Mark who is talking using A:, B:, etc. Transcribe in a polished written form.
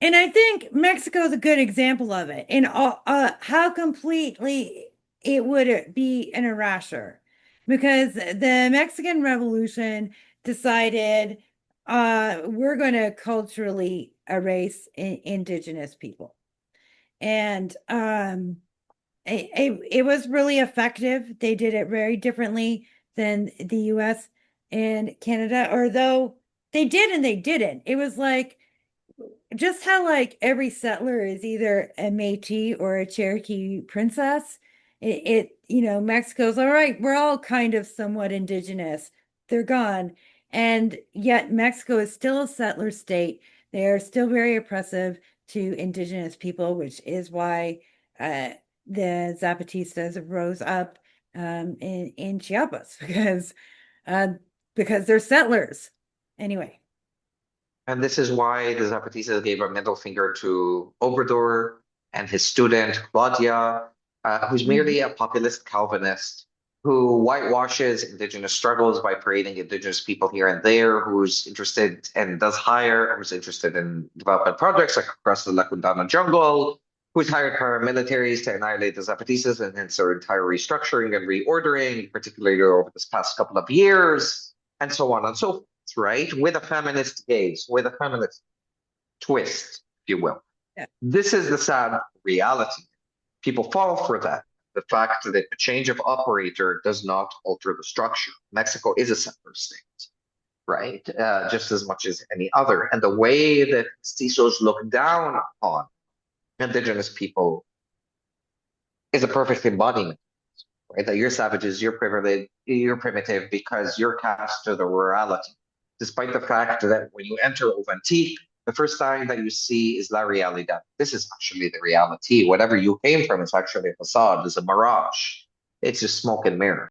A: And I think Mexico is a good example of it, and how completely it would be an erasure, because the Mexican Revolution decided we're going to culturally erase indigenous people, and it was really effective. They did it very differently than the US and Canada, or though they did and they didn't. It was like just how like every settler is either a Métis or a Cherokee princess. Mexico's all right. We're all kind of somewhat indigenous. They're gone. And yet Mexico is still a settler state. They are still very oppressive to indigenous people, which is why uh, the Zapatistas rose up in Chiapas uh, because they're settlers. Anyway.
B: And this is why the Zapatistas gave a middle finger to Obrador and his student Claudia, who's merely a populist Calvinist who whitewashes indigenous struggles by parading indigenous people here and there, who's interested and does hire, who's interested in development projects like across the Lacundana jungle, who's hired paramilitaries to annihilate the Zapatistas and hence their entire restructuring and reordering, particularly over this past couple of years, and so on and so forth, right? With a feminist gaze, with a feminist twist, if you will.
A: Yeah.
B: This is the sad reality. People fall for that. The fact that a change of operator does not alter the structure. Mexico is a separate state, right? Just as much as any other. And the way that CISOs look down on indigenous people is a perfect embodiment, right? That you're savages, you're privileged, you're primitive because you're cast to the rurality. Despite the fact that when you enter Oventique, the first sign that you see is La Realidad. This is actually the reality. Whatever you came from is actually a facade, is a mirage. It's just smoke and mirror.